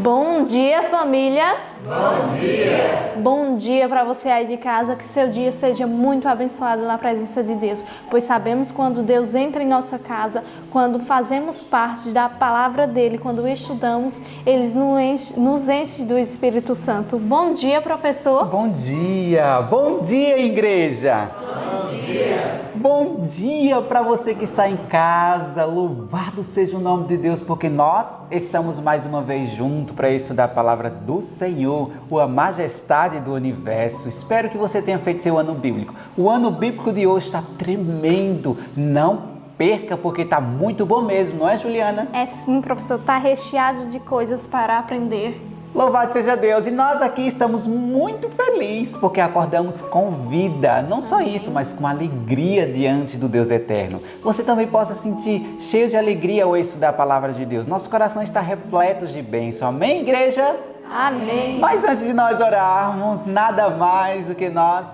Bom dia, família! Bom dia! Bom dia para você aí de casa, que seu dia seja muito abençoado na presença de Deus, pois sabemos quando Deus entra em nossa casa, quando fazemos parte da palavra dele, quando estudamos, ele nos enche do Espírito Santo. Bom dia, professor! Bom dia, igreja! Bom dia! Bom dia para você que está em casa, louvado seja o nome de Deus, porque nós estamos mais uma vez juntos para estudar a palavra do Senhor, a majestade do universo. Espero que você tenha feito seu ano bíblico. O ano bíblico de hoje está tremendo, não perca porque está muito bom mesmo, não é, Juliana? É sim, professor, está recheado de coisas para aprender. Louvado seja Deus! E nós aqui estamos muito felizes porque acordamos com vida. Não só isso, mas com alegria diante do Deus eterno. Você também possa sentir cheio de alegria ao estudar a palavra de Deus. Nosso coração está repleto de bênção. Amém, igreja? Amém! Mas antes de nós orarmos, nada mais do que nós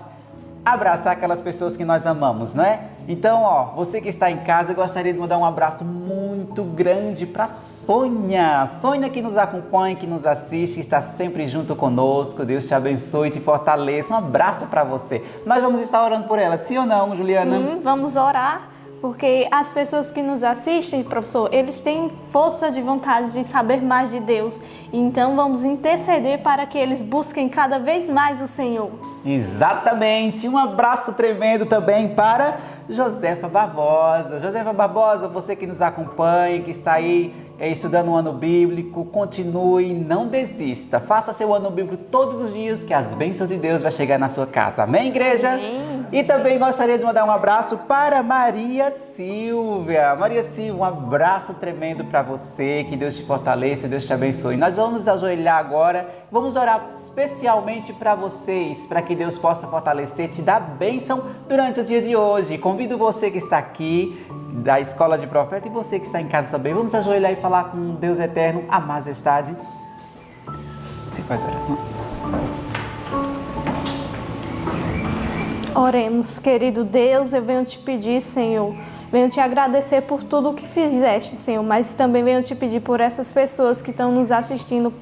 abraçar aquelas pessoas que nós amamos, não é? Então, você que está em casa, eu gostaria de mandar um abraço muito grande para Sônia. Sônia que nos acompanha, que nos assiste, que está sempre junto conosco. Deus te abençoe e te fortaleça. Um abraço para você. Nós vamos estar orando por ela, sim ou não, Juliana? Sim, vamos orar. Porque as pessoas que nos assistem, professor, eles têm força de vontade de saber mais de Deus. Então vamos interceder para que eles busquem cada vez mais o Senhor. Exatamente. Um abraço tremendo também para Josefa Barbosa. Josefa Barbosa, você que nos acompanha, que está aí estudando o ano bíblico, continue, não desista. Faça seu ano bíblico todos os dias, que as bênçãos de Deus vão chegar na sua casa. Amém, igreja? Amém. E também gostaria de mandar um abraço para Maria Silvia. Maria Silvia, um abraço tremendo para você, que Deus te fortaleça, Deus te abençoe. Nós vamos nos ajoelhar agora, vamos orar especialmente para vocês, para que Deus possa fortalecer, te dar bênção durante o dia de hoje. Convido você que está aqui, da Escola de Profeta, e você que está em casa também, vamos ajoelhar e falar com Deus eterno, a majestade. Você faz a oração? Oremos, querido Deus, eu venho te pedir, Senhor, venho te agradecer por tudo o que fizeste, Senhor, mas também venho te pedir por essas pessoas que estão nos assistindo,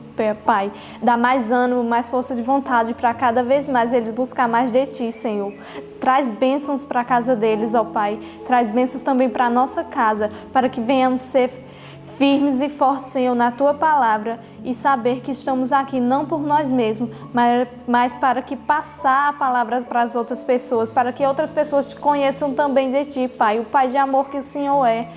Pai. Dá mais ânimo, mais força de vontade para cada vez mais eles buscar mais de Ti, Senhor. Traz bênçãos para a casa deles, ó Pai. Traz bênçãos também para a nossa casa, para que venhamos ser firmes e fortes, Senhor, na Tua palavra e saber que estamos aqui não por nós mesmos, mas para que passar a palavra para as outras pessoas, para que outras pessoas te conheçam também de Ti, Pai, o Pai de amor que o Senhor é,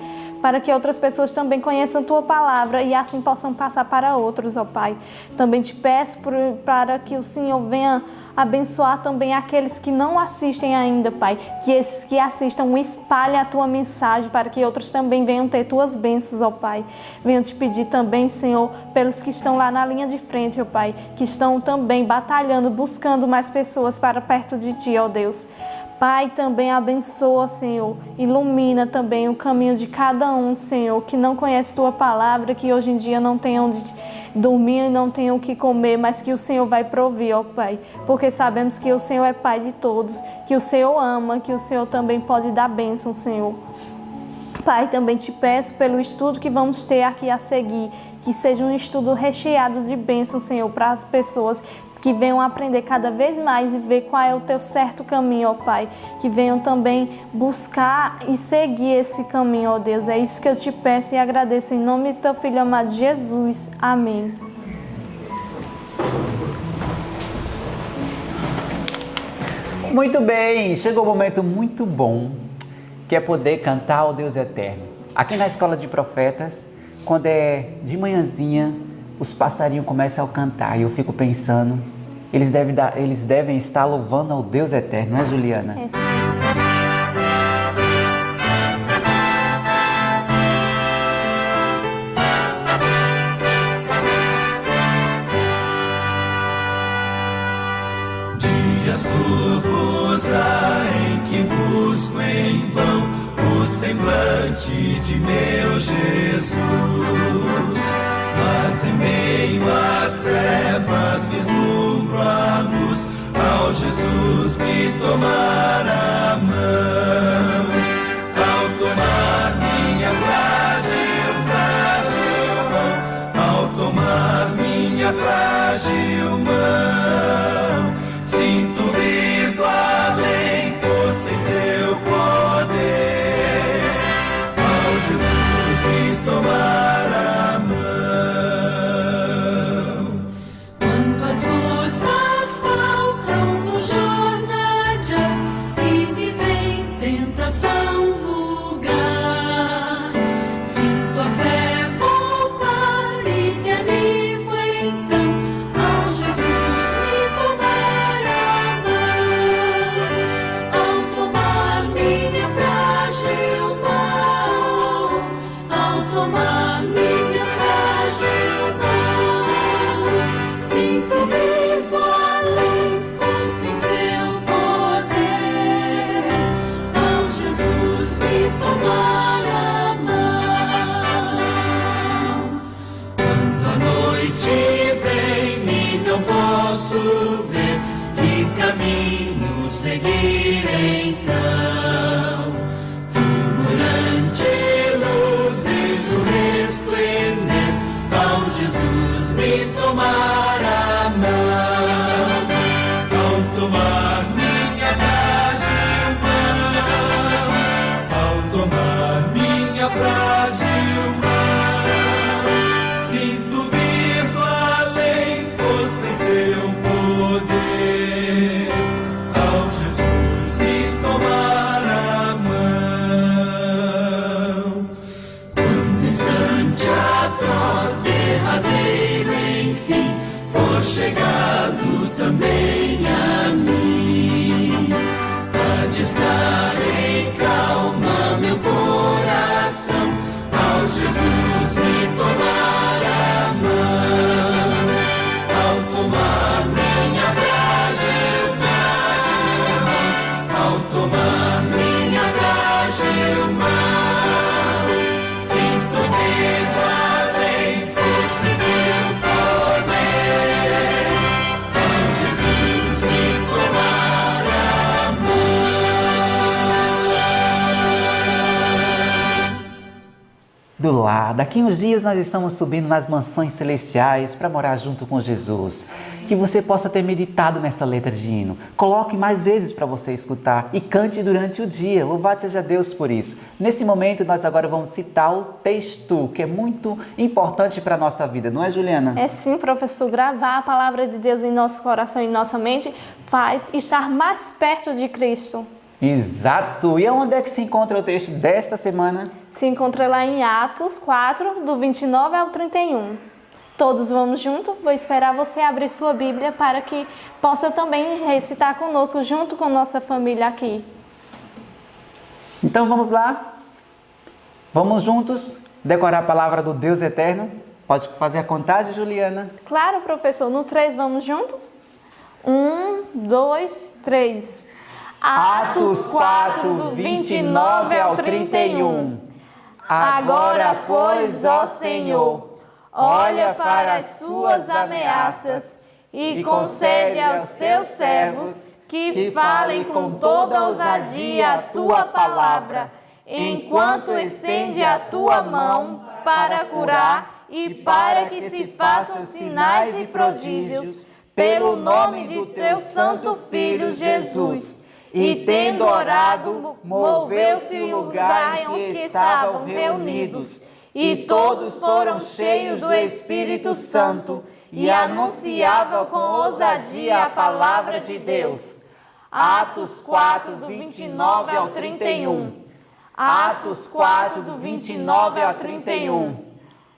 para que outras pessoas também conheçam Tua palavra e assim possam passar para outros, ó Pai. Também te peço para que o Senhor venha abençoar também aqueles que não assistem ainda, Pai. Que esses que assistam espalhem a Tua mensagem para que outros também venham ter Tuas bênçãos, ó Pai. Venho te pedir também, Senhor, pelos que estão lá na linha de frente, ó Pai, que estão também batalhando, buscando mais pessoas para perto de Ti, ó Deus. Pai, também abençoa, Senhor, ilumina também o caminho de cada um, Senhor, que não conhece Tua palavra, que hoje em dia não tem onde dormir e não tem o que comer, mas que o Senhor vai prover, ó Pai, porque sabemos que o Senhor é Pai de todos, que o Senhor ama, que o Senhor também pode dar bênção, Senhor. Pai, também te peço pelo estudo que vamos ter aqui a seguir, que seja um estudo recheado de bênção, Senhor, para as pessoas que venham aprender cada vez mais e ver qual é o Teu certo caminho, ó Pai. Que venham também buscar e seguir esse caminho, ó Deus. É isso que eu te peço e agradeço em nome do Teu Filho amado Jesus. Amém. Muito bem, chegou um momento muito bom, que é poder cantar ao Deus eterno. Aqui na Escola de Profetas, quando é de manhãzinha, os passarinhos começam a cantar e eu fico pensando, eles devem estar louvando ao Deus eterno, não é, Juliana? É sim. Dias turvos há em que busco em vão o semblante de meu Jesus. Mas em meio às trevas vislumbro a luz, ao Jesus me tomar a mão. Ao tomar minha frágil mão, ao tomar minha frágil mão. Sinto vir do além, força em seu poder. Ao Jesus me tomar a mão. Quando as forças faltam no jornada e me vem tentação vulgar, sinto a fé voltar e me animo então ao Jesus me tomar a mão. Ao tomar minha frágil mão, ao tomar minha frágil mão, sinto vir do além força em seu poder. Ao Jesus me tomar a mão. Quando a noite vem e não posso ver que caminho seguir então, fulgurante luz vejo resplender, ao Jesus me tomar a mão. Ao tomar minha frágil mão, ao tomar minha frágil mão, sinto vir do além força em seu poder. Ao Jesus me tomar a mão. Quando o instante atroz, derradeiro, enfim, for chegado também a mim, há de estar em calma meu coração, ao Jesus me tomar a mão. Ao tomar minha frágil mão, ao tomar minha frágil mão, sinto vir do além força em seu poder. Ao Jesus me tomar a mão. Do lar, daqui uns dias nós estamos subindo nas mansões celestiais para morar junto com Jesus. Que você possa ter meditado nessa letra de hino. Coloque mais vezes para você escutar e cante durante o dia. Louvado seja Deus por isso. Nesse momento nós agora vamos citar o texto, que é muito importante para a nossa vida, não é, Juliana? É sim, professor, gravar a palavra de Deus em nosso coração e em nossa mente faz estar mais perto de Cristo. Exato! E onde é que se encontra o texto desta semana? Se encontra lá em Atos 4, do 29 ao 31. Todos vamos junto? Vou esperar você abrir sua Bíblia para que possa também recitar conosco, junto com nossa família aqui. Então vamos lá? Vamos juntos decorar a palavra do Deus Eterno? Pode fazer a contagem, Juliana? Claro, professor. No 3, vamos juntos? 1, 2, 3. Atos 4, do 29 ao 31. Agora, pois, ó Senhor, olha para as suas ameaças e concede aos teus servos que falem com toda ousadia a tua palavra, enquanto estende a tua mão para curar e para que se façam sinais e prodígios pelo nome de teu santo Filho Jesus. E tendo orado, moveu-se o lugar em que estavam reunidos, e todos foram cheios do Espírito Santo e anunciavam com ousadia a palavra de Deus. Atos 4, do 29 ao 31. Atos 4, do 29 ao 31.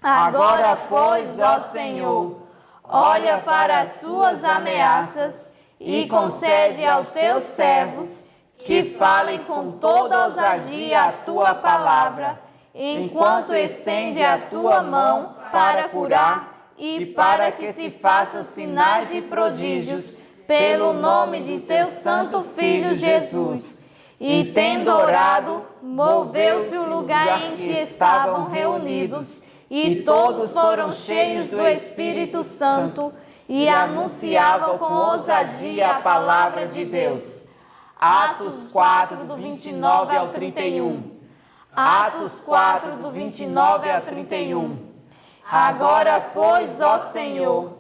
Agora, pois, ó Senhor, olha para as suas ameaças e concede aos teus servos que falem com toda ousadia a tua palavra, enquanto estende a tua mão para curar e para que se façam sinais e prodígios pelo nome de teu santo Filho Jesus. E tendo orado, moveu-se o lugar em que estavam reunidos, e todos foram cheios do Espírito Santo e anunciavam com ousadia a palavra de Deus. Atos 4, do 29 ao 31. Atos 4, do 29 ao 31. Agora, pois, ó Senhor,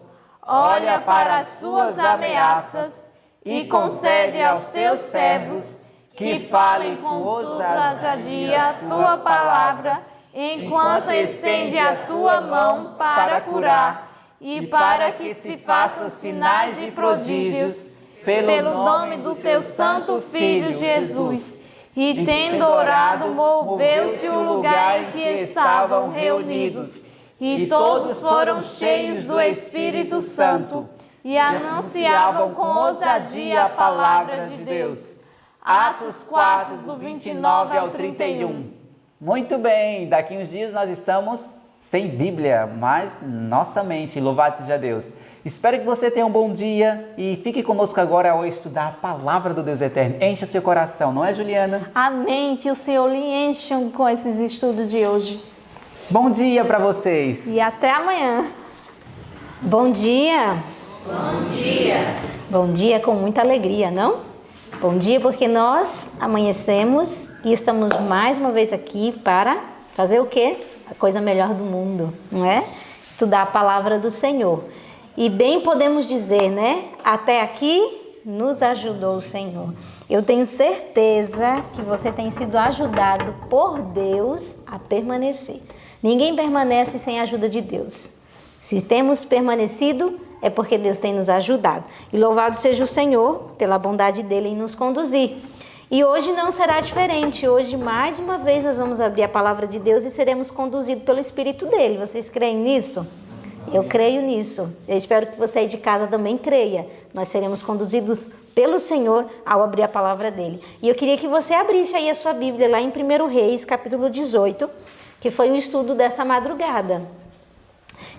olha para as suas ameaças e concede aos teus servos que falem com ousadia a tua palavra, enquanto estende a tua mão para curar e para que se façam sinais e prodígios pelo nome do teu santo Filho Jesus. E tendo orado, moveu-se o lugar em que estavam reunidos, e todos foram cheios do Espírito Santo e anunciavam com ousadia a palavra de Deus. Atos 4, do 29 ao 31. Muito bem, daqui uns dias nós estamos sem Bíblia, mas nossa mente, louvado seja Deus. Espero que você tenha um bom dia e fique conosco agora ao estudar a palavra do Deus Eterno. Encha seu coração, não é, Juliana? Amém, que o Senhor lhe encha com esses estudos de hoje. Bom dia para vocês. E até amanhã. Bom dia. Bom dia. Bom dia com muita alegria, não? Bom dia porque nós amanhecemos e estamos mais uma vez aqui para fazer o quê? A coisa melhor do mundo, não é? Estudar a palavra do Senhor. E bem podemos dizer, né? Até aqui nos ajudou o Senhor. Eu tenho certeza que você tem sido ajudado por Deus a permanecer. Ninguém permanece sem a ajuda de Deus. Se temos permanecido, é porque Deus tem nos ajudado. E louvado seja o Senhor pela bondade dele em nos conduzir. E hoje não será diferente. Hoje, mais uma vez, nós vamos abrir a palavra de Deus e seremos conduzidos pelo Espírito dele. Vocês creem nisso? Eu creio nisso. Eu espero que você aí de casa também creia. Nós seremos conduzidos pelo Senhor ao abrir a palavra dele. E eu queria que você abrisse aí a sua Bíblia lá em 1 Reis, capítulo 18, que foi o estudo dessa madrugada.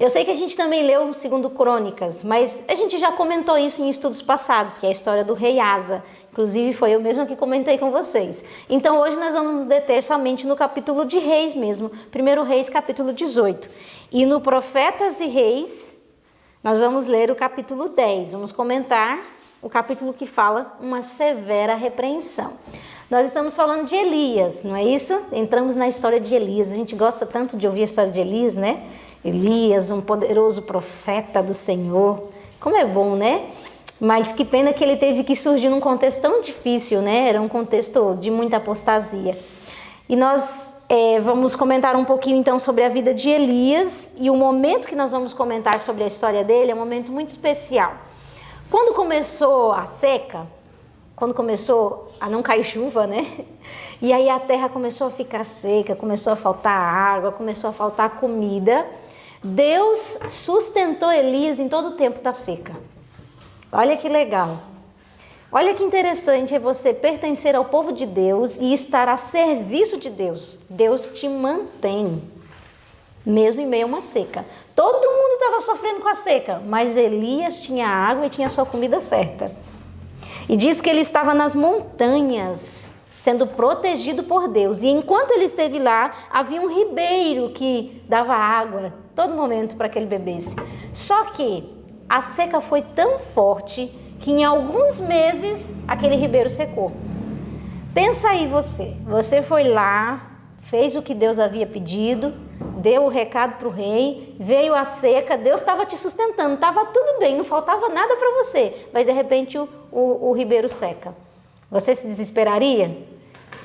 Eu sei que a gente também leu 2 Crônicas, mas a gente já comentou isso em estudos passados, que é a história do rei Asa. Inclusive foi eu mesma que comentei com vocês. Então hoje nós vamos nos deter somente no capítulo de Reis mesmo, 1 Reis capítulo 18. E no Profetas e Reis, nós vamos ler o capítulo 10, vamos comentar o capítulo que fala uma severa repreensão. Nós estamos falando de Elias, não é isso? Entramos na história de Elias, a gente gosta tanto de ouvir a história de Elias, né? Elias, um poderoso profeta do Senhor. Como é bom, né? Mas que pena que ele teve que surgir num contexto tão difícil, né? Era um contexto de muita apostasia. E nós vamos comentar um pouquinho então sobre a vida de Elias. E o momento que nós vamos comentar sobre a história dele é um momento muito especial. Quando começou a seca, quando começou a não cair chuva, né? E aí a terra começou a ficar seca, começou a faltar água, começou a faltar comida. Deus sustentou Elias em todo o tempo da seca. Olha que legal. Olha que interessante é você pertencer ao povo de Deus e estar a serviço de Deus. Deus te mantém, mesmo em meio a uma seca. Todo mundo estava sofrendo com a seca, mas Elias tinha água e tinha a sua comida certa. E diz que ele estava nas montanhas, sendo protegido por Deus. E enquanto ele esteve lá, havia um ribeiro que dava água todo momento para que ele bebesse. Só que a seca foi tão forte que em alguns meses aquele ribeiro secou. Pensa aí você foi lá, fez o que Deus havia pedido, deu o recado para o rei, veio a seca, Deus estava te sustentando, estava tudo bem, não faltava nada para você, mas de repente o ribeiro seca. Você se desesperaria?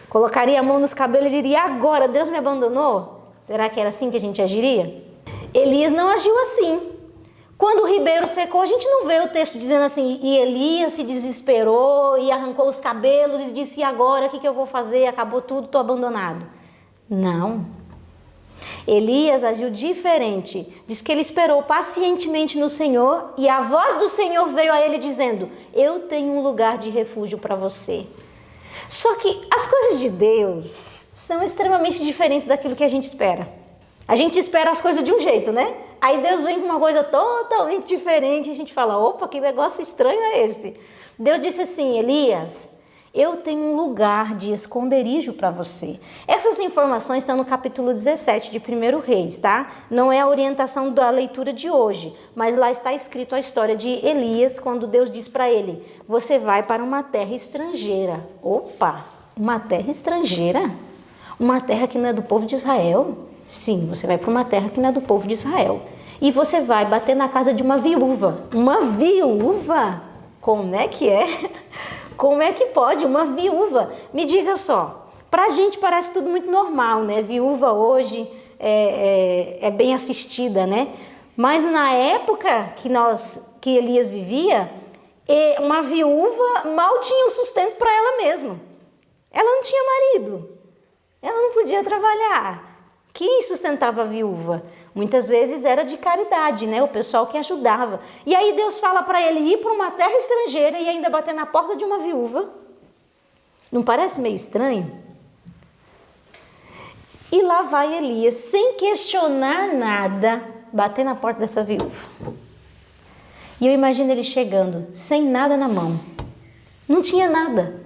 Colocaria a mão nos cabelos e diria, agora Deus me abandonou? Será que era assim que a gente agiria? Elias não agiu assim. Quando o ribeiro secou, a gente não vê o texto dizendo assim, e Elias se desesperou e arrancou os cabelos e disse, e agora o que eu vou fazer? Acabou tudo, estou abandonado. Não. Elias agiu diferente. Diz que ele esperou pacientemente no Senhor e a voz do Senhor veio a ele dizendo, eu tenho um lugar de refúgio para você. Só que as coisas de Deus são extremamente diferentes daquilo que a gente espera. A gente espera as coisas de um jeito, né? Aí Deus vem com uma coisa totalmente diferente e a gente fala, opa, que negócio estranho é esse? Deus disse assim, Elias, eu tenho um lugar de esconderijo para você. Essas informações estão no capítulo 17 de 1 Reis, tá? Não é a orientação da leitura de hoje, mas lá está escrito a história de Elias, quando Deus diz para ele, você vai para uma terra estrangeira. Opa, uma terra estrangeira? Uma terra que não é do povo de Israel? Sim, você vai para uma terra que não é do povo de Israel. e você vai bater na casa de uma viúva. Uma viúva? Como é que é? Como é que pode uma viúva? Me diga só, pra gente parece tudo muito normal, né? Viúva hoje é bem assistida, né? Mas na época que Elias vivia, uma viúva mal tinha um sustento para ela mesma. Ela não tinha marido, ela não podia trabalhar. Quem sustentava a viúva? Muitas vezes era de caridade, né? O pessoal que ajudava. E aí Deus fala para ele ir para uma terra estrangeira e ainda bater na porta de uma viúva. Não parece meio estranho? E lá vai Elias, sem questionar nada, bater na porta dessa viúva. E eu imagino ele chegando, sem nada na mão. Não tinha nada.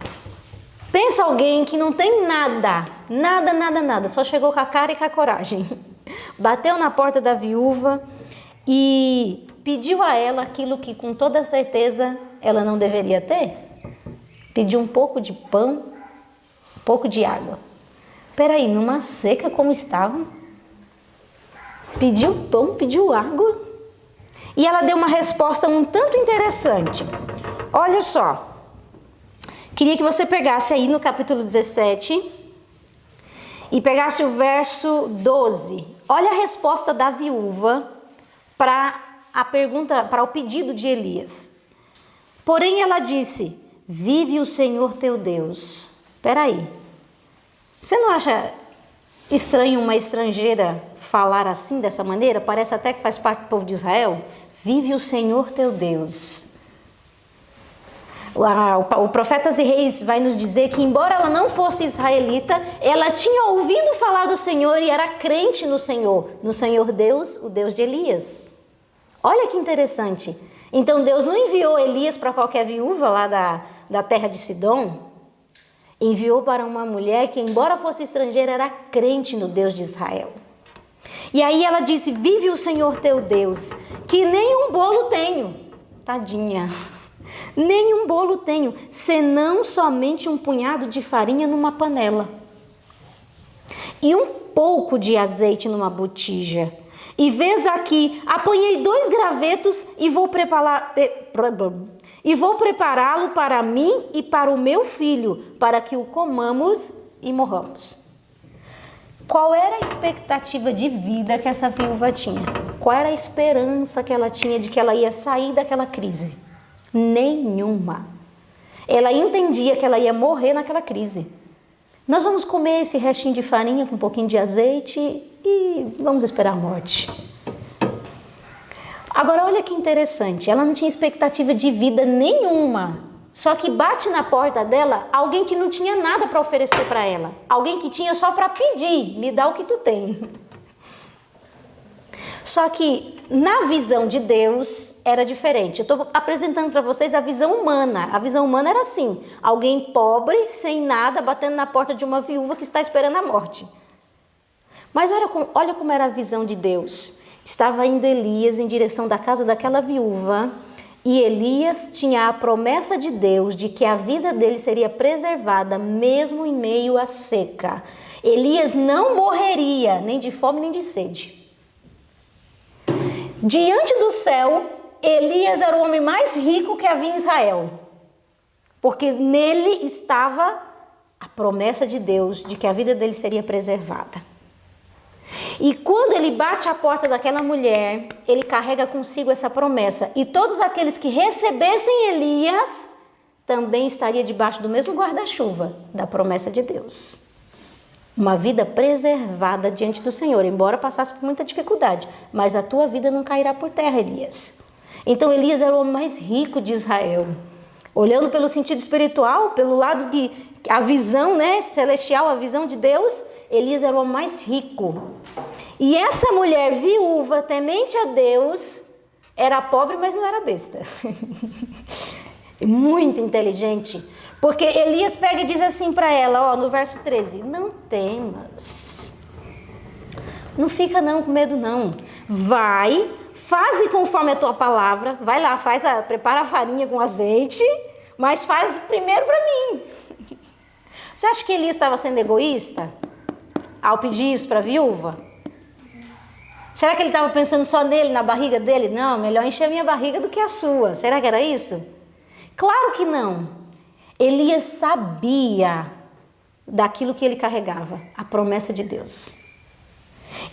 Pensa alguém que não tem nada, nada, só chegou com a cara e com a coragem. Bateu na porta da viúva e pediu a ela aquilo que com toda certeza ela não deveria ter. Pediu um pouco de pão, um pouco de água. Peraí, numa seca como estavam? Pediu pão, pediu água. E ela deu uma resposta um tanto interessante. Olha só. Queria que você pegasse aí no capítulo 17 e pegasse o verso 12. Olha a resposta da viúva para a pergunta, para o pedido de Elias. Porém ela disse: vive o Senhor teu Deus. Peraí. Você não acha estranho uma estrangeira falar assim, dessa maneira? Parece até que faz parte do povo de Israel. Vive o Senhor teu Deus. O profeta Reis vai nos dizer que, embora ela não fosse israelita, ela tinha ouvido falar do Senhor e era crente no Senhor Deus, o Deus de Elias. Olha que interessante. Então Deus não enviou Elias para qualquer viúva lá da terra de Sidom. Enviou para uma mulher que, embora fosse estrangeira, era crente no Deus de Israel. E aí ela disse: vive o Senhor teu Deus, que nem um bolo tenho. Tadinha. Nem um bolo tenho, senão somente um punhado de farinha numa panela e um pouco de azeite numa botija. E vês aqui, apanhei 2 gravetos e vou prepará-lo para mim e para o meu filho, para que o comamos e morramos. Qual era a expectativa de vida que essa viúva tinha? Qual era a esperança que ela tinha de que ela ia sair daquela crise? Nenhuma. Ela entendia que ela ia morrer naquela crise. Nós vamos comer esse restinho de farinha com um pouquinho de azeite e vamos esperar a morte. Agora olha que interessante, ela não tinha expectativa de vida nenhuma. Só que bate na porta dela alguém que não tinha nada para oferecer para ela. Alguém que tinha só para pedir, me dá o que tu tem. Só que na visão de Deus era diferente. Eu estou apresentando para vocês a visão humana. A visão humana era assim: alguém pobre, sem nada, batendo na porta de uma viúva que está esperando a morte. Mas olha como era a visão de Deus. Estava indo Elias em direção da casa daquela viúva e Elias tinha a promessa de Deus de que a vida dele seria preservada mesmo em meio à seca. Elias não morreria nem de fome nem de sede. Diante do céu, Elias era o homem mais rico que havia em Israel, porque nele estava a promessa de Deus de que a vida dele seria preservada. E quando ele bate a porta daquela mulher, ele carrega consigo essa promessa, e todos aqueles que recebessem Elias também estariam debaixo do mesmo guarda-chuva da promessa de Deus. Uma vida preservada diante do Senhor, embora passasse por muita dificuldade. Mas a tua vida não cairá por terra, Elias. Então Elias era o homem mais rico de Israel. Olhando pelo sentido espiritual, pelo lado de a visão, né, celestial, a visão de Deus, Elias era o homem mais rico. E essa mulher viúva, temente a Deus, era pobre, mas não era besta. Muito inteligente. Porque Elias pega e diz assim para ela, no verso 13: não temas, não fica não com medo não, vai, faze conforme a tua palavra, vai lá, prepara a farinha com azeite, mas faz primeiro para mim. Você acha que Elias estava sendo egoísta ao pedir isso para a viúva? Será que ele estava pensando só nele, na barriga dele? Não, melhor encher a minha barriga do que a sua. Será que era isso? Claro que não. Elias sabia daquilo que ele carregava, a promessa de Deus.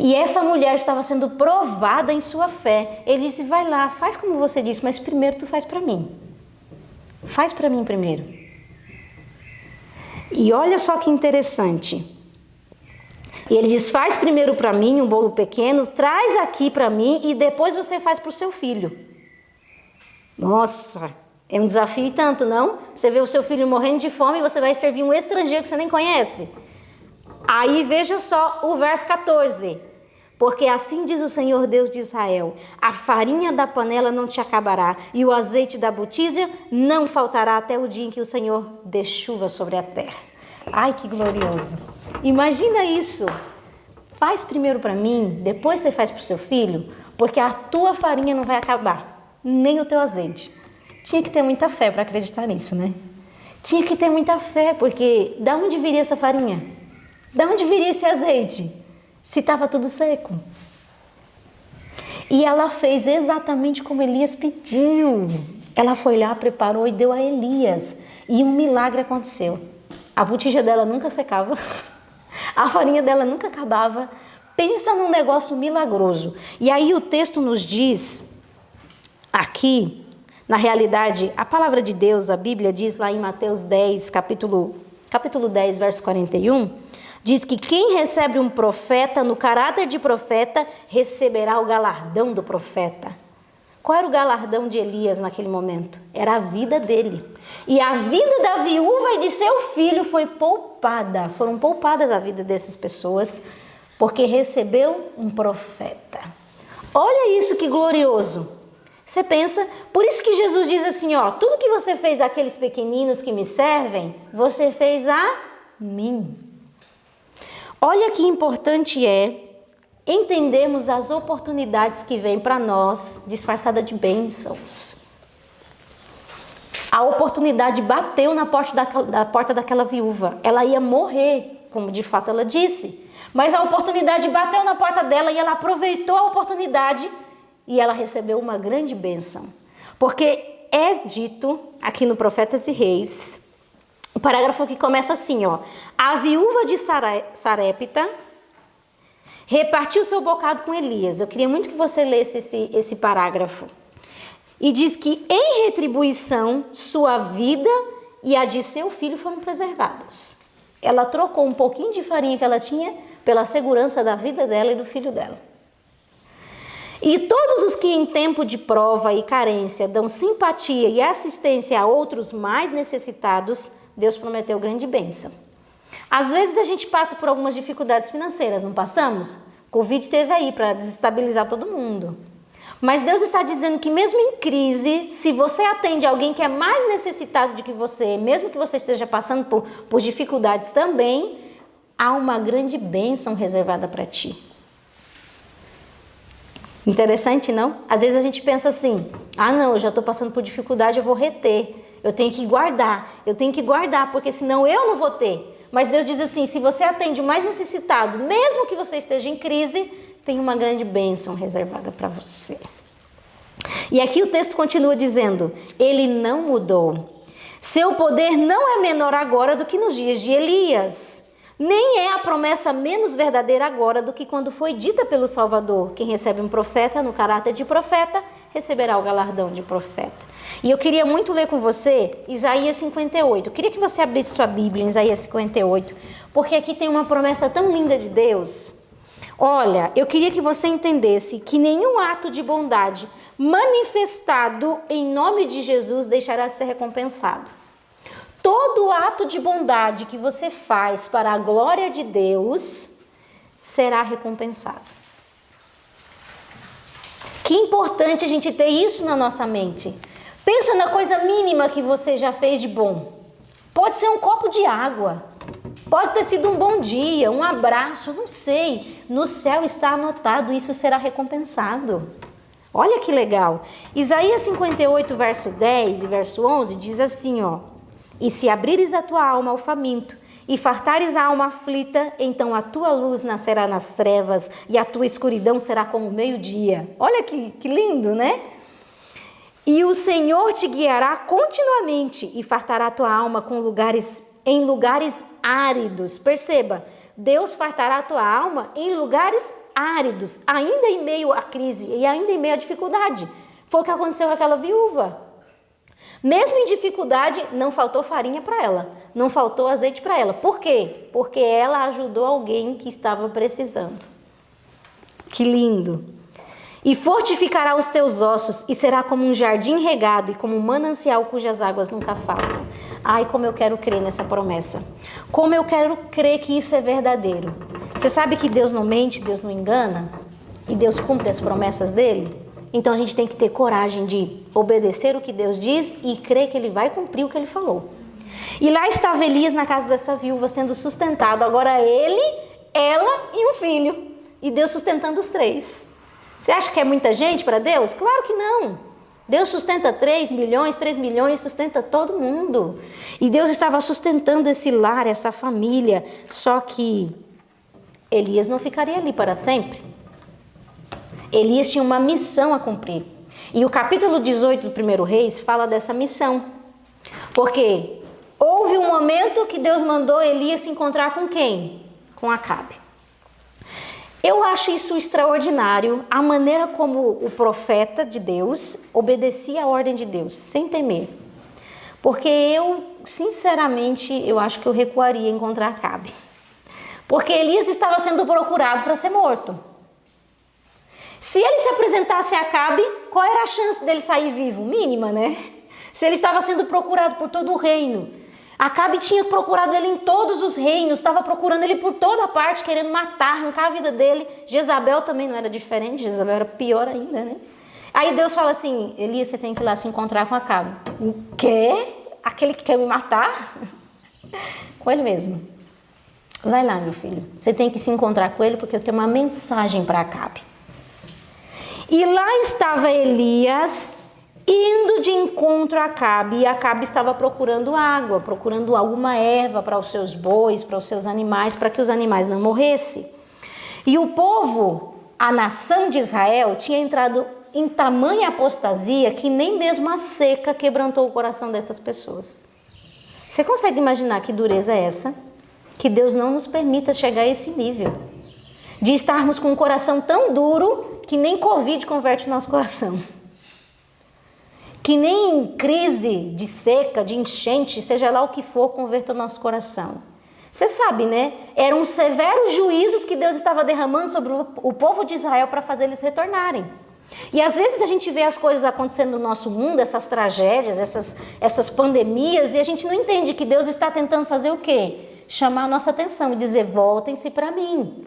E essa mulher estava sendo provada em sua fé. Ele disse, vai lá, faz como você disse, mas primeiro tu faz para mim. Faz para mim primeiro. E olha só que interessante. E ele diz, faz primeiro para mim um bolo pequeno, traz aqui para mim e depois você faz para o seu filho. Nossa, é um desafio e tanto, não? Você vê o seu filho morrendo de fome e você vai servir um estrangeiro que você nem conhece. Aí veja só o verso 14. Porque assim diz o Senhor Deus de Israel, a farinha da panela não te acabará e o azeite da botija não faltará até o dia em que o Senhor dê chuva sobre a terra. Ai, que glorioso. Imagina isso. Faz primeiro para mim, depois você faz para o seu filho, porque a tua farinha não vai acabar, nem o teu azeite. Tinha que ter muita fé para acreditar nisso, né? Tinha que ter muita fé, porque da onde viria essa farinha? Da onde viria esse azeite? Se estava tudo seco. E ela fez exatamente como Elias pediu. Ela foi lá, preparou e deu a Elias. E um milagre aconteceu. A botija dela nunca secava. A farinha dela nunca acabava. Pensa num negócio milagroso. E aí o texto nos diz, aqui, na realidade, a palavra de Deus, a Bíblia diz lá em Mateus 10, capítulo 10, verso 41, diz que quem recebe um profeta no caráter de profeta, receberá o galardão do profeta. Qual era o galardão de Elias naquele momento? Era a vida dele. E a vida da viúva e de seu filho foi poupada. Foram poupadas a vida dessas pessoas, porque recebeu um profeta. Olha isso que glorioso. Você pensa, por isso que Jesus diz assim, ó, tudo que você fez àqueles pequeninos que me servem, você fez a mim. Olha que importante é entendermos as oportunidades que vêm para nós disfarçada de bênçãos. A oportunidade bateu na porta daquela viúva. Ela ia morrer, como de fato ela disse. Mas a oportunidade bateu na porta dela e ela aproveitou a oportunidade e ela recebeu uma grande bênção. Porque é dito aqui no Profetas e Reis, o parágrafo que começa assim, ó. A viúva de Sarepta repartiu seu bocado com Elias. Eu queria muito que você lesse esse parágrafo. E diz que em retribuição, sua vida e a de seu filho foram preservadas. Ela trocou um pouquinho de farinha que ela tinha pela segurança da vida dela e do filho dela. E todos os que em tempo de prova e carência dão simpatia e assistência a outros mais necessitados, Deus prometeu grande bênção. Às vezes a gente passa por algumas dificuldades financeiras, não passamos? Covid teve aí para desestabilizar todo mundo. Mas Deus está dizendo que mesmo em crise, se você atende alguém que é mais necessitado do que você, mesmo que você esteja passando por dificuldades também, há uma grande bênção reservada para ti. Interessante, não? Às vezes a gente pensa assim, não, eu já estou passando por dificuldade, eu vou reter, eu tenho que guardar, porque senão eu não vou ter. Mas Deus diz assim, se você atende o mais necessitado, mesmo que você esteja em crise, tem uma grande bênção reservada para você. E aqui o texto continua dizendo, ele não mudou. Seu poder não é menor agora do que nos dias de Elias. Nem é a promessa menos verdadeira agora do que quando foi dita pelo Salvador. Quem recebe um profeta no caráter de profeta, receberá o galardão de profeta. E eu queria muito ler com você Isaías 58. Eu queria que você abrisse sua Bíblia em Isaías 58, porque aqui tem uma promessa tão linda de Deus. Olha, eu queria que você entendesse que nenhum ato de bondade manifestado em nome de Jesus deixará de ser recompensado. Todo ato de bondade que você faz para a glória de Deus será recompensado. Que importante a gente ter isso na nossa mente. Pensa na coisa mínima que você já fez de bom. Pode ser um copo de água, pode ter sido um bom dia, um abraço, não sei. No céu está anotado, isso será recompensado. Olha que legal. Isaías 58, verso 10 e verso 11 diz assim, ó. E se abrires a tua alma ao faminto, e fartares a alma aflita, então a tua luz nascerá nas trevas, e a tua escuridão será como o meio-dia. Olha que lindo, né? E o Senhor te guiará continuamente, e fartará a tua alma em lugares áridos. Perceba, Deus fartará a tua alma em lugares áridos, ainda em meio à crise e ainda em meio à dificuldade. Foi o que aconteceu com aquela viúva. Mesmo em dificuldade, não faltou farinha para ela, não faltou azeite para ela. Por quê? Porque ela ajudou alguém que estava precisando. Que lindo! E fortificará os teus ossos, e será como um jardim regado e como um manancial cujas águas nunca faltam. Ai, como eu quero crer nessa promessa. Como eu quero crer que isso é verdadeiro. Você sabe que Deus não mente, Deus não engana? E Deus cumpre as promessas dele? Então a gente tem que ter coragem de obedecer o que Deus diz e crer que Ele vai cumprir o que Ele falou. E lá estava Elias na casa dessa viúva sendo sustentado. Agora ele, ela e um filho. E Deus sustentando os três. Você acha que é muita gente para Deus? Claro que não. Deus sustenta 3 milhões, sustenta todo mundo. E Deus estava sustentando esse lar, essa família. Só que Elias não ficaria ali para sempre. Elias tinha uma missão a cumprir. E o capítulo 18 do 1 Reis fala dessa missão. Porque houve um momento que Deus mandou Elias se encontrar com quem? Com Acabe. Eu acho isso extraordinário, a maneira como o profeta de Deus obedecia a ordem de Deus, sem temer. Porque eu, sinceramente, eu acho que eu recuaria em encontrar Acabe. Porque Elias estava sendo procurado para ser morto. Se ele se apresentasse a Acabe, qual era a chance dele sair vivo? Mínima, né? Se ele estava sendo procurado por todo o reino. Acabe tinha procurado ele em todos os reinos, estava procurando ele por toda parte, querendo matar, arrancar a vida dele. Jezabel também não era diferente, Jezabel era pior ainda, né? Aí Deus fala assim, Elias, você tem que ir lá se encontrar com Acabe. O quê? Aquele que quer me matar? Com ele mesmo. Vai lá, meu filho, você tem que se encontrar com ele porque eu tenho uma mensagem para Acabe. E lá estava Elias indo de encontro a Acabe, e Acabe estava procurando água, procurando alguma erva para os seus bois, para os seus animais, para que os animais não morressem. E o povo, a nação de Israel, tinha entrado em tamanha apostasia que nem mesmo a seca quebrantou o coração dessas pessoas. Você consegue imaginar que dureza é essa? Que Deus não nos permita chegar a esse nível. De estarmos com um coração tão duro que nem Covid converte o nosso coração. Que nem crise de seca, de enchente, seja lá o que for, converta o nosso coração. Você sabe, né? Eram severos juízos que Deus estava derramando sobre o povo de Israel para fazer eles retornarem. E às vezes a gente vê as coisas acontecendo no nosso mundo, essas tragédias, essas pandemias, e a gente não entende que Deus está tentando fazer o quê? Chamar a nossa atenção e dizer, voltem-se para mim.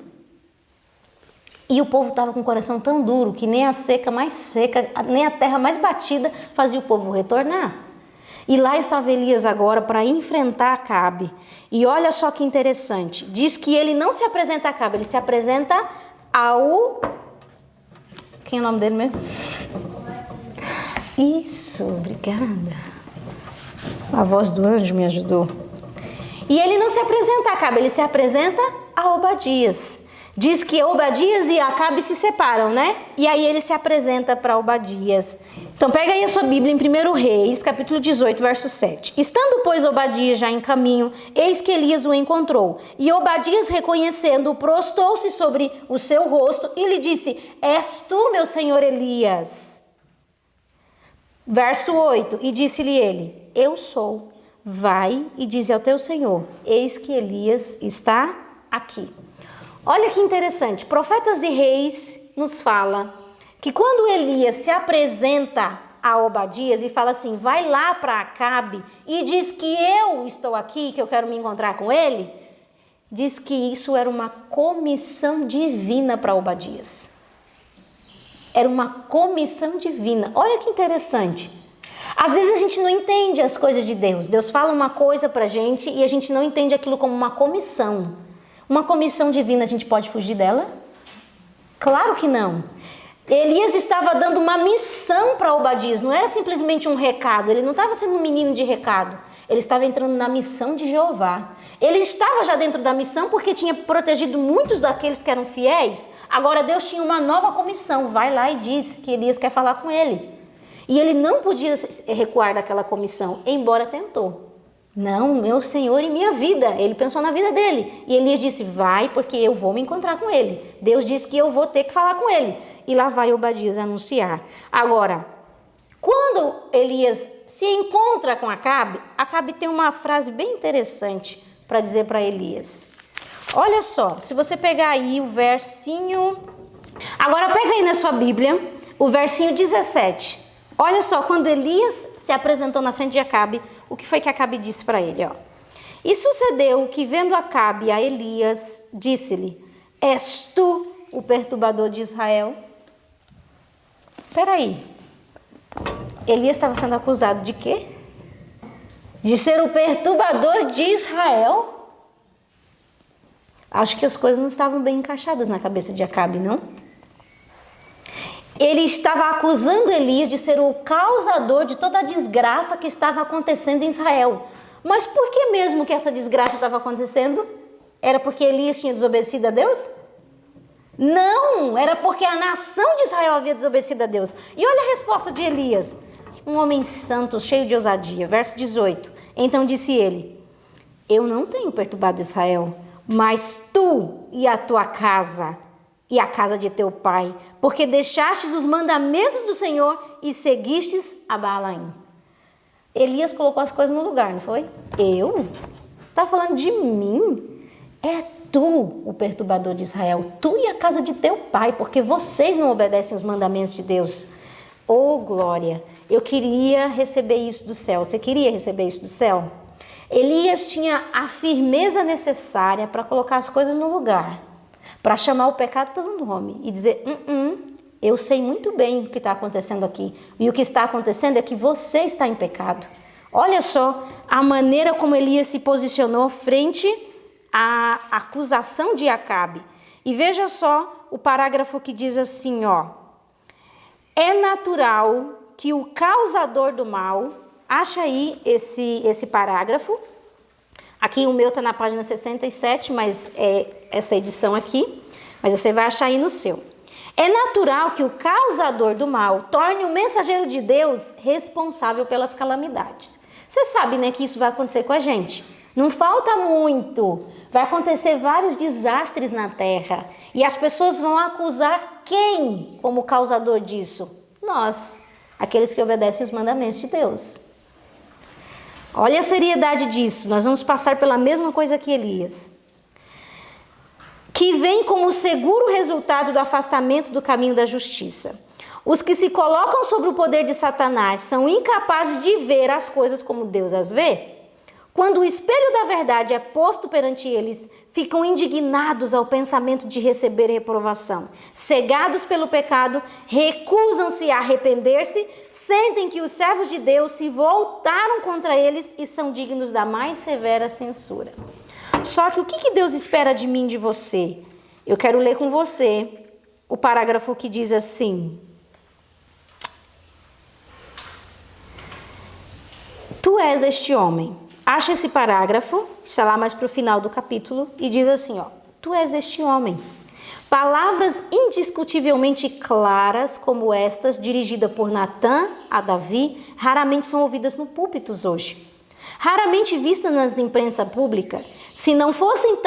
E o povo estava com o coração tão duro que nem a seca mais seca, nem a terra mais batida fazia o povo retornar. E lá estava Elias agora para enfrentar Acabe. E olha só que interessante, diz que ele não se apresenta a Acabe, ele se apresenta ao... Quem é o nome dele mesmo? Isso, obrigada. A voz do anjo me ajudou. E ele não se apresenta a Acabe, ele se apresenta a Obadias. Diz que Obadias e Acabe se separam, né? E aí ele se apresenta para Obadias. Então pega aí a sua Bíblia em 1 Reis, capítulo 18, verso 7. Estando, pois, Obadias já em caminho, eis que Elias o encontrou. E Obadias, reconhecendo-o, prostou-se sobre o seu rosto e lhe disse, és tu, meu senhor Elias? Verso 8, e disse-lhe ele, eu sou. Vai e dize ao teu senhor, eis que Elias está aqui. Olha que interessante, Profetas e Reis nos fala que quando Elias se apresenta a Obadias e fala assim, vai lá para Acabe e diz que eu estou aqui, que eu quero me encontrar com ele, diz que isso era uma comissão divina para Obadias. Era uma comissão divina. Olha que interessante. Às vezes a gente não entende as coisas de Deus. Deus fala uma coisa para a gente e a gente não entende aquilo como uma comissão. Uma comissão divina, a gente pode fugir dela? Claro que não. Elias estava dando uma missão para Obadias, não era simplesmente um recado, ele não estava sendo um menino de recado. Ele estava entrando na missão de Jeová. Ele estava já dentro da missão porque tinha protegido muitos daqueles que eram fiéis. Agora Deus tinha uma nova comissão. Vai lá e diz que Elias quer falar com ele. E ele não podia recuar daquela comissão, embora tentou. Não, meu Senhor e minha vida. Ele pensou na vida dele. E Elias disse, vai, porque eu vou me encontrar com ele. Deus disse que eu vou ter que falar com ele. E lá vai Obadias anunciar. Agora, quando Elias se encontra com Acabe, Acabe tem uma frase bem interessante para dizer para Elias. Olha só, se você pegar aí o versinho... Agora pega aí na sua Bíblia o versinho 17. Olha só, quando Elias se apresentou na frente de Acabe, o que foi que Acabe disse para ele? Ó. E sucedeu que, vendo Acabe a Elias, disse-lhe, és tu o perturbador de Israel? Espera aí. Elias estava sendo acusado de quê? De ser o perturbador de Israel? Acho que as coisas não estavam bem encaixadas na cabeça de Acabe, não? Ele estava acusando Elias de ser o causador de toda a desgraça que estava acontecendo em Israel. Mas por que mesmo que essa desgraça estava acontecendo? Era porque Elias tinha desobedecido a Deus? Não, era porque a nação de Israel havia desobedecido a Deus. E olha a resposta de Elias. Um homem santo, cheio de ousadia. Verso 18. Então disse ele, eu não tenho perturbado Israel, mas tu e a tua casa e a casa de teu pai, porque deixastes os mandamentos do Senhor e seguistes a Baalaim. Elias colocou as coisas no lugar, não foi? Eu? Você está falando de mim? É tu o perturbador de Israel, tu e a casa de teu pai, porque vocês não obedecem os mandamentos de Deus. Oh, glória! Eu queria receber isso do céu. Você queria receber isso do céu? Elias tinha a firmeza necessária para colocar as coisas no lugar, para chamar o pecado pelo nome e dizer, eu sei muito bem o que está acontecendo aqui. E o que está acontecendo é que você está em pecado. Olha só a maneira como Elias se posicionou frente à acusação de Acabe. E veja só o parágrafo que diz assim, ó. É natural que o causador do mal, acha aí esse parágrafo. Aqui o meu está na página 67, mas é essa edição aqui. Mas você vai achar aí no seu. É natural que o causador do mal torne o mensageiro de Deus responsável pelas calamidades. Você sabe, né, que isso vai acontecer com a gente. Não falta muito. Vai acontecer vários desastres na terra. E as pessoas vão acusar quem como causador disso? Nós, aqueles que obedecem os mandamentos de Deus. Olha a seriedade disso. Nós vamos passar pela mesma coisa que Elias. Que vem como seguro resultado do afastamento do caminho da justiça. Os que se colocam sobre o poder de Satanás são incapazes de ver as coisas como Deus as vê. Quando o espelho da verdade é posto perante eles, ficam indignados ao pensamento de receber reprovação. Cegados pelo pecado, recusam-se a arrepender-se, sentem que os servos de Deus se voltaram contra eles e são dignos da mais severa censura. Só que o que Deus espera de mim e de você? Eu quero ler com você o parágrafo que diz assim. Tu és este homem. Acha esse parágrafo, está lá mais para o final do capítulo, e diz assim, ó. Tu és este homem. Palavras indiscutivelmente claras como estas, dirigidas por Natã a Davi, raramente são ouvidas no púlpitos hoje. Raramente vistas nas imprensa pública. Se não fossem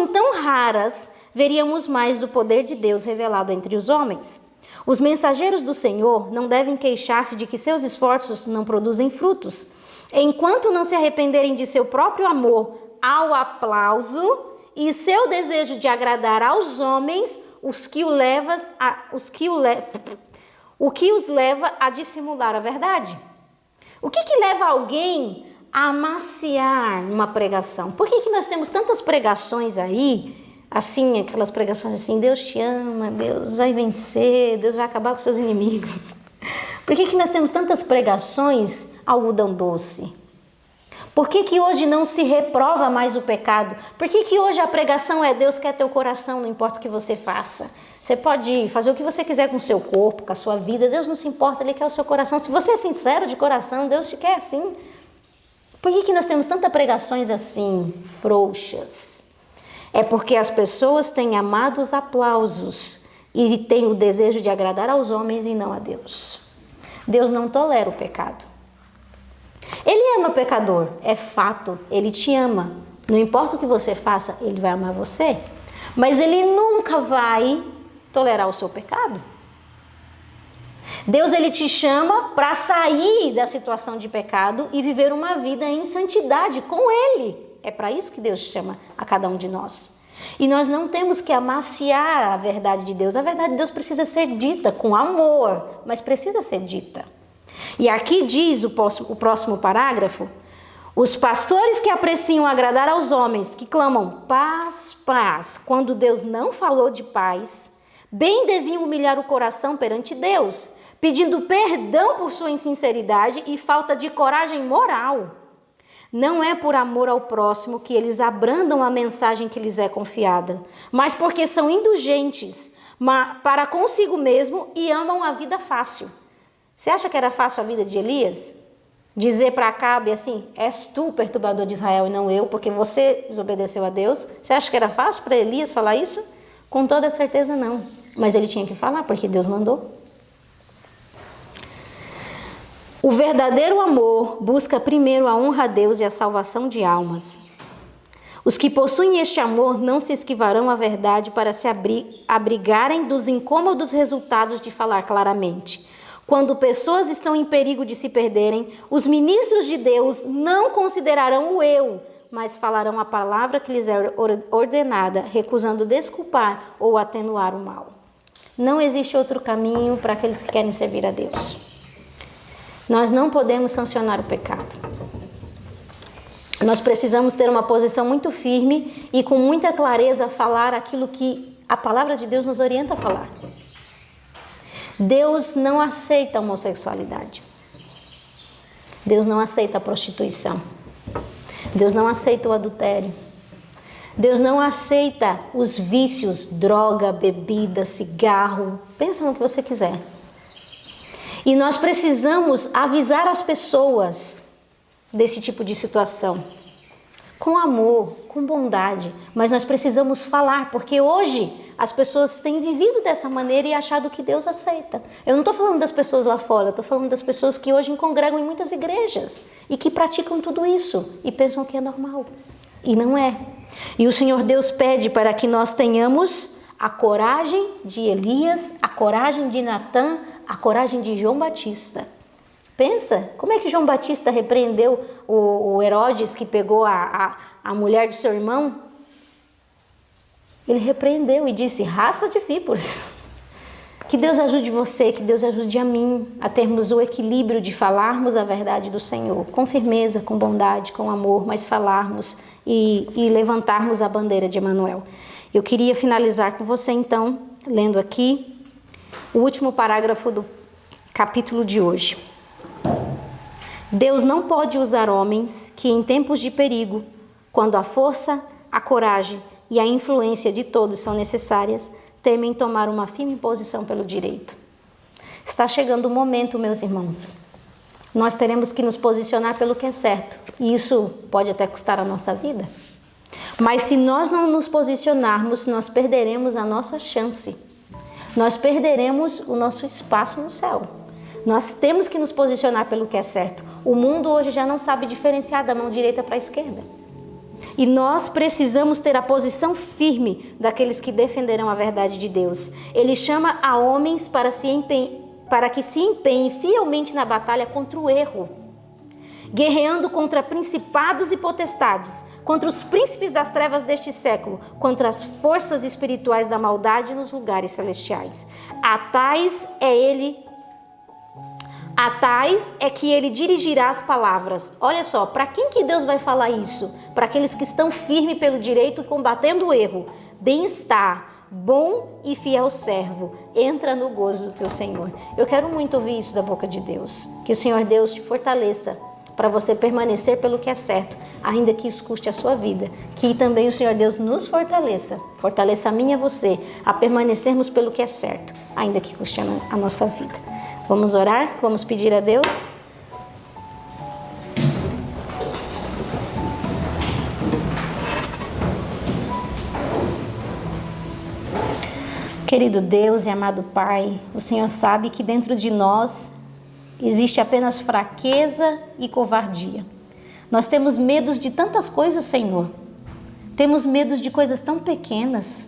tão raras, veríamos mais do poder de Deus revelado entre os homens. Os mensageiros do Senhor não devem queixar-se de que seus esforços não produzem frutos, enquanto não se arrependerem de seu próprio amor ao aplauso e seu desejo de agradar aos homens, o que os leva a dissimular a verdade. O que leva alguém a amaciar uma pregação? Por que nós temos tantas pregações aí, assim, aquelas pregações assim, Deus te ama, Deus vai vencer, Deus vai acabar com seus inimigos? Por que nós temos tantas pregações algodão doce? Por que hoje não se reprova mais o pecado? Por que hoje a pregação é Deus quer teu coração, não importa o que você faça? Você pode fazer o que você quiser com o seu corpo, com a sua vida. Deus não se importa, Ele quer o seu coração. Se você é sincero de coração, Deus te quer assim. Por que nós temos tantas pregações assim, frouxas? É porque as pessoas têm amado os aplausos e têm o desejo de agradar aos homens e não a Deus. Deus não tolera o pecado. Ele ama o pecador, é fato, Ele te ama. Não importa o que você faça, Ele vai amar você. Mas Ele nunca vai tolerar o seu pecado. Deus, Ele te chama para sair da situação de pecado e viver uma vida em santidade com Ele. É para isso que Deus chama a cada um de nós. E nós não temos que amaciar a verdade de Deus. A verdade de Deus precisa ser dita com amor, mas precisa ser dita. E aqui diz o próximo parágrafo: os pastores que apreciam agradar aos homens, que clamam paz, paz, quando Deus não falou de paz, bem deviam humilhar o coração perante Deus, pedindo perdão por sua insinceridade e falta de coragem moral. Não é por amor ao próximo que eles abrandam a mensagem que lhes é confiada, mas porque são indulgentes para consigo mesmo e amam a vida fácil. Você acha que era fácil a vida de Elias? Dizer para Acabe assim: és tu o perturbador de Israel e não eu, porque você desobedeceu a Deus. Você acha que era fácil para Elias falar isso? Com toda certeza não. Mas ele tinha que falar, porque Deus mandou. O verdadeiro amor busca primeiro a honra a Deus e a salvação de almas. Os que possuem este amor não se esquivarão à verdade para se abrigarem dos incômodos resultados de falar claramente. Quando pessoas estão em perigo de se perderem, os ministros de Deus não considerarão o eu, mas falarão a palavra que lhes é ordenada, recusando desculpar ou atenuar o mal. Não existe outro caminho para aqueles que querem servir a Deus. Nós não podemos sancionar o pecado. Nós precisamos ter uma posição muito firme e com muita clareza falar aquilo que a palavra de Deus nos orienta a falar. Deus não aceita a homossexualidade. Deus não aceita a prostituição. Deus não aceita o adultério. Deus não aceita os vícios, droga, bebida, cigarro. Pensa no que você quiser. E nós precisamos avisar as pessoas desse tipo de situação. Com amor, com bondade. Mas nós precisamos falar, porque hoje as pessoas têm vivido dessa maneira e achado que Deus aceita. Eu não estou falando das pessoas lá fora, estou falando das pessoas que hoje congregam em muitas igrejas e que praticam tudo isso e pensam que é normal. E não é. E o Senhor Deus pede para que nós tenhamos a coragem de Elias, a coragem de Natã, a coragem de João Batista. Pensa, como é que João Batista repreendeu o Herodes que pegou a mulher do seu irmão? Ele repreendeu e disse: raça de víboras. Que Deus ajude você, que Deus ajude a mim a termos o equilíbrio de falarmos a verdade do Senhor, com firmeza, com bondade, com amor, mas falarmos e levantarmos a bandeira de Emanuel. Eu queria finalizar com você então, lendo aqui o último parágrafo do capítulo de hoje. Deus não pode usar homens que em tempos de perigo, quando a força, a coragem e a influência de todos são necessárias, temem tomar uma firme posição pelo direito. Está chegando o momento, meus irmãos. Nós teremos que nos posicionar pelo que é certo. E isso pode até custar a nossa vida. Mas se nós não nos posicionarmos, nós perderemos a nossa chance. Nós perderemos o nosso espaço no céu. Nós temos que nos posicionar pelo que é certo. O mundo hoje já não sabe diferenciar da mão direita para a esquerda. E nós precisamos ter a posição firme daqueles que defenderão a verdade de Deus. Ele chama a homens para que se empenhem fielmente na batalha contra o erro, guerreando contra principados e potestades, contra os príncipes das trevas deste século, contra as forças espirituais da maldade nos lugares celestiais. A tais é que ele dirigirá as palavras. Olha só, para quem que Deus vai falar isso? Para aqueles que estão firmes pelo direito, combatendo o erro. Bem-estar, bom e fiel servo, entra no gozo do teu Senhor. Eu quero muito ouvir isso da boca de Deus. Que o Senhor Deus te fortaleça para você permanecer pelo que é certo, ainda que isso custe a sua vida. Que também o Senhor Deus nos fortaleça a mim e a você, a permanecermos pelo que é certo, ainda que custe a nossa vida. Vamos orar? Vamos pedir a Deus? Querido Deus e amado Pai, o Senhor sabe que dentro de nós existe apenas fraqueza e covardia. Nós temos medos de tantas coisas, Senhor. Temos medos de coisas tão pequenas.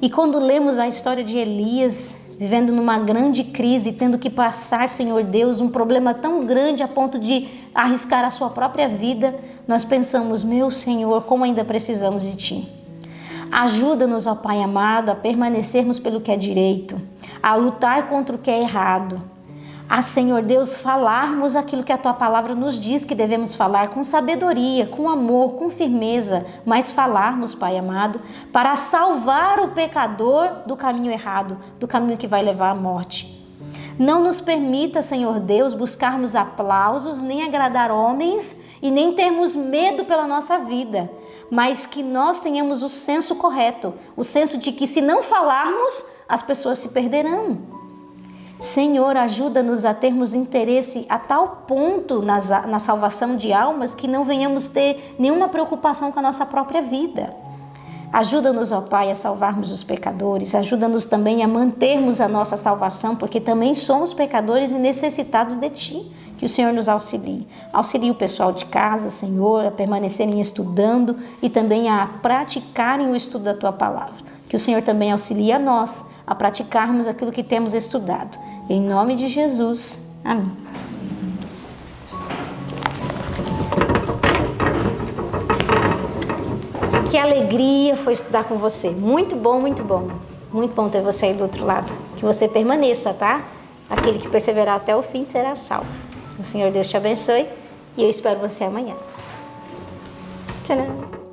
E quando lemos a história de Elias, vivendo numa grande crise, tendo que passar, Senhor Deus, um problema tão grande a ponto de arriscar a sua própria vida, nós pensamos, meu Senhor, como ainda precisamos de Ti. Ajuda-nos, ó Pai amado, a permanecermos pelo que é direito, a lutar contra o que é errado, a, Senhor Deus, falarmos aquilo que a Tua palavra nos diz que devemos falar com sabedoria, com amor, com firmeza, mas falarmos, Pai amado, para salvar o pecador do caminho errado, do caminho que vai levar à morte. Não nos permita, Senhor Deus, buscarmos aplausos, nem agradar homens e nem termos medo pela nossa vida, mas que nós tenhamos o senso correto, o senso de que se não falarmos, as pessoas se perderão. Senhor, ajuda-nos a termos interesse a tal ponto na salvação de almas que não venhamos ter nenhuma preocupação com a nossa própria vida. Ajuda-nos, ó Pai, a salvarmos os pecadores, ajuda-nos também a mantermos a nossa salvação, porque também somos pecadores e necessitados de Ti. Que o Senhor nos auxilie. Auxilie o pessoal de casa, Senhor, a permanecerem estudando e também a praticarem o estudo da Tua palavra. Que o Senhor também auxilie a nós a praticarmos aquilo que temos estudado. Em nome de Jesus. Amém. Que alegria foi estudar com você. Muito bom, muito bom. Muito bom ter você aí do outro lado. Que você permaneça, tá? Aquele que perseverar até o fim será salvo. O Senhor Deus te abençoe e eu espero você amanhã. Tcharam!